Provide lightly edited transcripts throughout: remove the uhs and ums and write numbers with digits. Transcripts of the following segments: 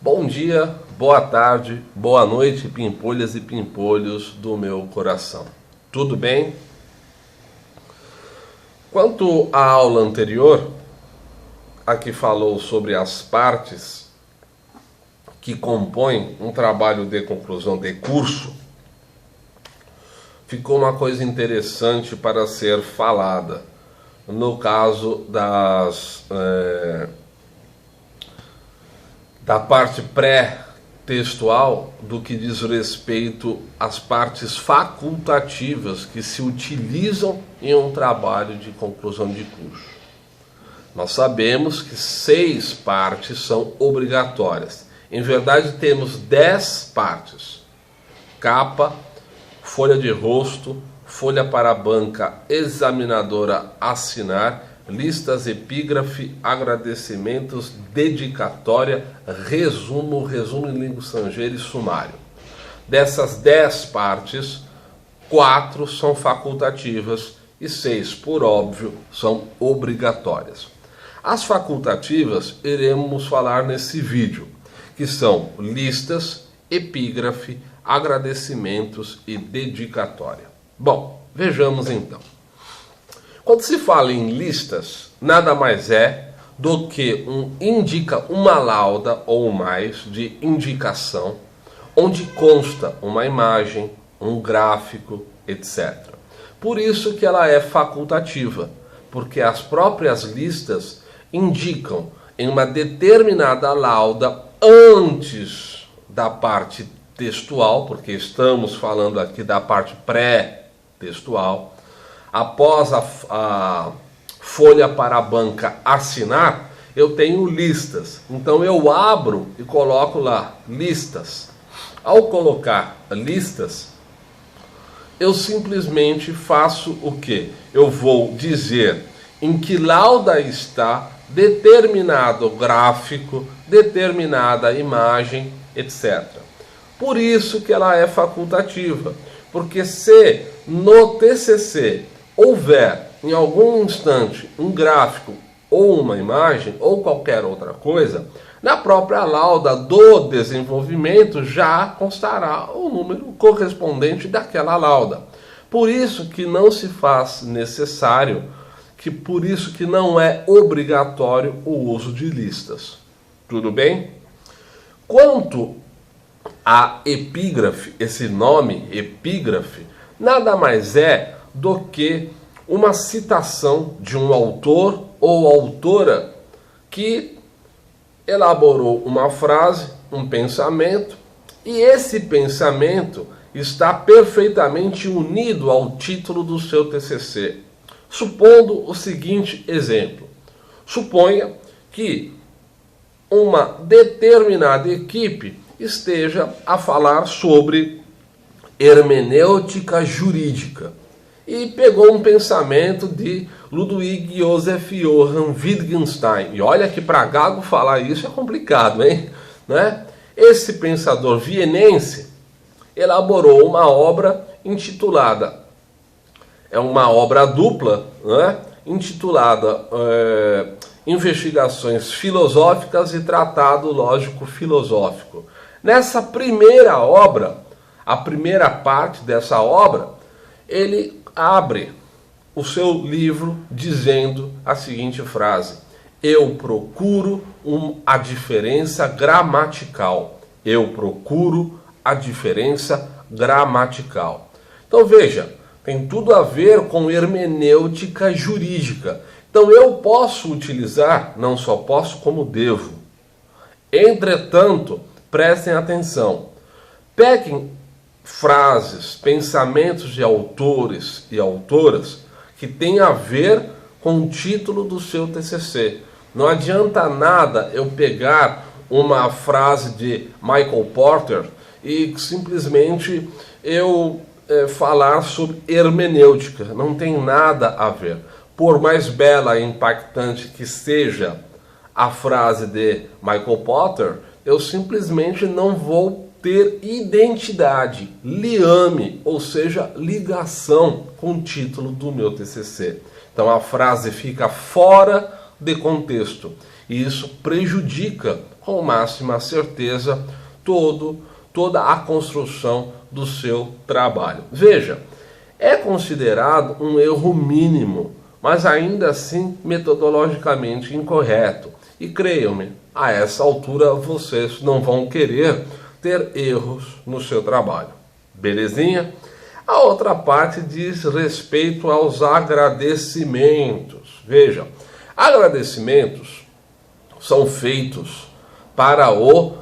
Bom dia, boa tarde, boa noite, pimpolhas e pimpolhos do meu coração. Tudo bem? Quanto à aula anterior, a que falou sobre as partes que compõem um trabalho de conclusão de curso, ficou uma coisa interessante para ser falada. No caso da parte pré-textual, do que diz respeito às partes facultativas que se utilizam em um trabalho de conclusão de curso. Nós sabemos que 6 partes são obrigatórias. Em verdade, temos 10 partes: capa, folha de rosto, folha para a banca examinadora assinar, listas, epígrafe, agradecimentos, dedicatória, resumo em língua estrangeira e sumário. Dessas 10 partes, 4 são facultativas e 6, por óbvio, são obrigatórias. As facultativas iremos falar nesse vídeo, que são listas, epígrafe, agradecimentos e dedicatória. Bom, vejamos então. Quando se fala em listas, nada mais é do que indica uma lauda ou mais de indicação, onde consta uma imagem, um gráfico, etc. Por isso que ela é facultativa, porque as próprias listas indicam em uma determinada lauda antes da parte textual, porque estamos falando aqui da parte pré-textual. Após a folha para a banca assinar, eu tenho listas. Então eu abro e coloco lá listas. Ao colocar listas, eu simplesmente faço o quê? Eu vou dizer em que lauda está determinado gráfico, determinada imagem, etc. Por isso que ela é facultativa, porque se no TCC houver em algum instante um gráfico ou uma imagem ou qualquer outra coisa, na própria lauda do desenvolvimento já constará o número correspondente daquela lauda. Por isso que não se faz necessário, por isso que não é obrigatório o uso de listas. Tudo bem? Quanto a epígrafe, esse nome, epígrafe, nada mais é do que uma citação de um autor ou autora que elaborou uma frase, um pensamento, e esse pensamento está perfeitamente unido ao título do seu TCC. Supondo o seguinte exemplo: suponha que uma determinada equipe esteja a falar sobre hermenêutica jurídica e pegou um pensamento de Ludwig Joseph Johann Wittgenstein. E olha que para gago falar isso é complicado, hein? Né? Esse pensador vienense elaborou uma obra intitulada, é uma obra dupla, né? Intitulada Investigações Filosóficas e Tratado Lógico-Filosófico. Nessa primeira obra, a primeira parte dessa obra, ele abre o seu livro dizendo a seguinte frase: eu procuro a diferença gramatical. Eu procuro a diferença gramatical. Então veja, tem tudo a ver com hermenêutica jurídica. Então eu posso utilizar, não só posso, como devo. Entretanto, prestem atenção. Peguem frases, pensamentos de autores e autoras que têm a ver com o título do seu TCC. Não adianta nada eu pegar uma frase de Michael Porter e simplesmente eu falar sobre hermenêutica. Não tem nada a ver. Por mais bela e impactante que seja a frase de Michael Porter, eu simplesmente não vou ter identidade, liame, ou seja, ligação com o título do meu TCC. Então a frase fica fora de contexto. E isso prejudica com máxima certeza toda a construção do seu trabalho. Veja, é considerado um erro mínimo, mas ainda assim metodologicamente incorreto. E creiam-me, a essa altura vocês não vão querer ter erros no seu trabalho. Belezinha? A outra parte diz respeito aos agradecimentos. Vejam, agradecimentos são feitos para o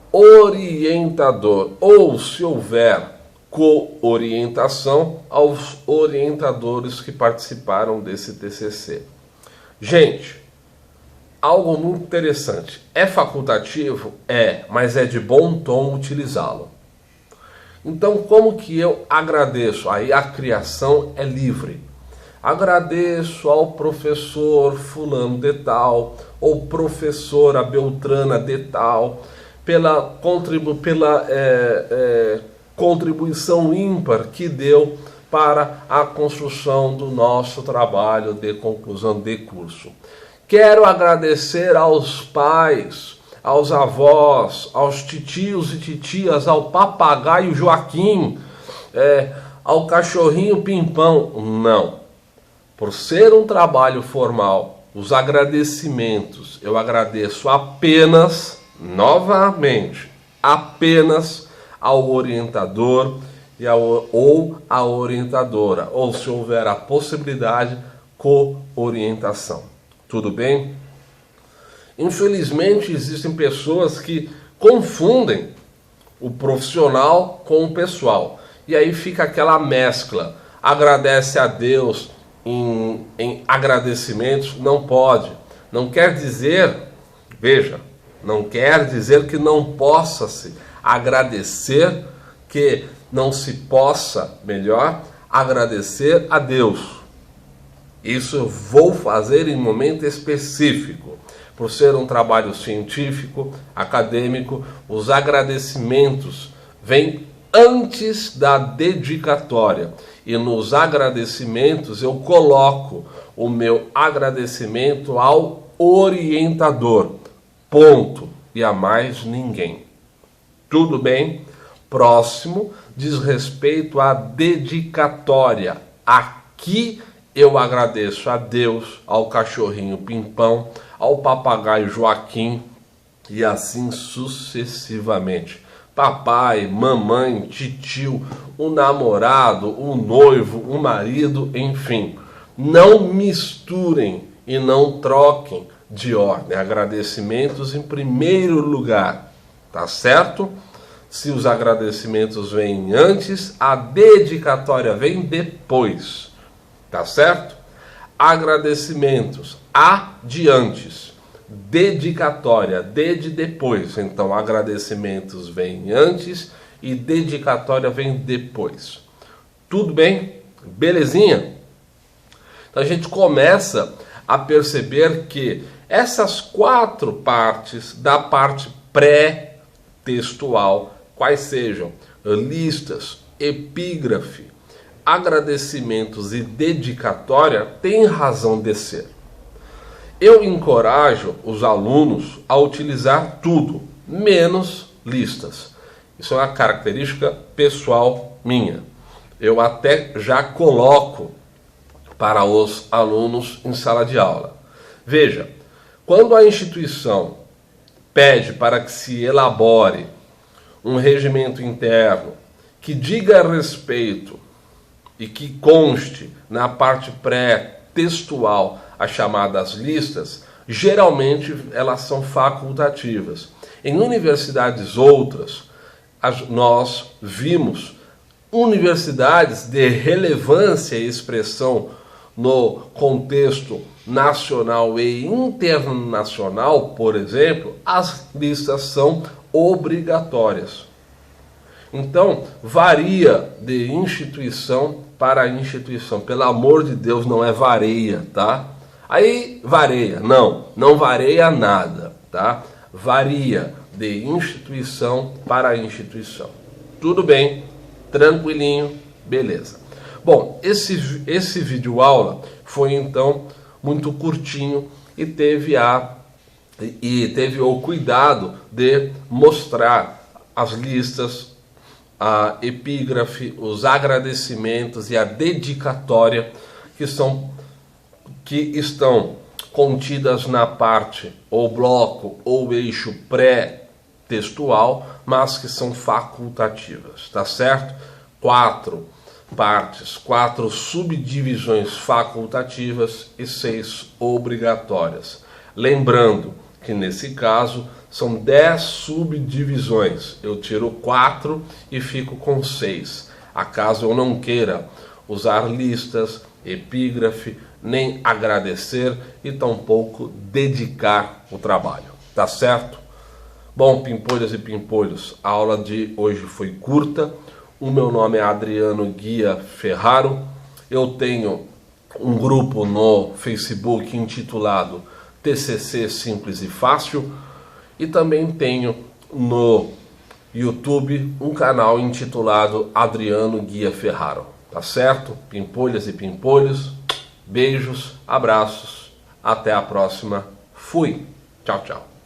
orientador, ou se houver co-orientação, aos orientadores que participaram desse TCC. Gente, algo muito interessante. É facultativo? É, mas é de bom tom utilizá-lo. Então, como que eu agradeço? Aí a criação é livre. Agradeço ao professor fulano de tal, ou professora Beltrana de tal, pela contribuição ímpar que deu para a construção do nosso trabalho de conclusão de curso. Quero agradecer aos pais, aos avós, aos titios e titias, ao papagaio Joaquim, ao cachorrinho Pimpão. Não. Por ser um trabalho formal, os agradecimentos, eu agradeço apenas, novamente, apenas ao orientador ou à orientadora, ou se houver a possibilidade, co-orientação. Tudo bem? Infelizmente, existem pessoas que confundem o profissional com o pessoal. E aí fica aquela mescla. Agradece a Deus em agradecimentos. Não pode. Não quer dizer, veja, não quer dizer que não possa se agradecer, que não se possa, melhor, agradecer a Deus. Isso eu vou fazer em momento específico. Por ser um trabalho científico, acadêmico, os agradecimentos vêm antes da dedicatória. E nos agradecimentos eu coloco o meu agradecimento ao orientador. Ponto. E a mais ninguém. Tudo bem? Próximo diz respeito à dedicatória. Aqui eu agradeço a Deus, ao cachorrinho Pimpão, ao papagaio Joaquim e assim sucessivamente. Papai, mamãe, titio, o namorado, o noivo, o marido, enfim. Não misturem e não troquem de ordem. Agradecimentos em primeiro lugar, tá certo? Se os agradecimentos vêm antes, a dedicatória vem depois. Tá certo? Agradecimentos adiantes, dedicatória de depois. Então, agradecimentos vêm antes e dedicatória vem depois. Tudo bem? Belezinha? Então, a gente começa a perceber que essas 4 partes da parte pré-textual, quais sejam listas, epígrafe, agradecimentos e dedicatória, tem razão de ser. Eu encorajo os alunos a utilizar tudo, menos listas. Isso é uma característica pessoal minha. Eu até já coloco para os alunos em sala de aula. Veja, quando a instituição pede para que se elabore um regimento interno que diga a respeito e que conste na parte pré-textual as chamadas listas, geralmente elas são facultativas. Em universidades outras, nós vimos universidades de relevância e expressão no contexto nacional e internacional, por exemplo, as listas são obrigatórias. Então, varia de instituição para instituição. Pelo amor de Deus, não é vareia, tá? Aí, vareia. Não vareia nada, tá? Varia de instituição para instituição. Tudo bem, tranquilinho, beleza. Bom, esse vídeo aula foi, então, muito curtinho e teve a e teve o cuidado de mostrar as listas, a epígrafe, os agradecimentos e a dedicatória que estão contidas na parte ou bloco ou eixo pré-textual, mas que são facultativas, tá certo? 4 partes, 4 subdivisões facultativas e 6 obrigatórias. Lembrando que nesse caso são 10 subdivisões, eu tiro 4 e fico com 6. Acaso eu não queira usar listas, epígrafe, nem agradecer e tampouco dedicar o trabalho, tá certo? Bom, pimpolhas e pimpolhos, a aula de hoje foi curta. O meu nome é Adriano Guia Ferraro. Eu tenho um grupo no Facebook intitulado TCC Simples e Fácil e também tenho no YouTube um canal intitulado Adriano Guia Ferraro. Tá certo? Pimpolhas e pimpolhos, beijos, abraços, até a próxima. Fui. Tchau, tchau.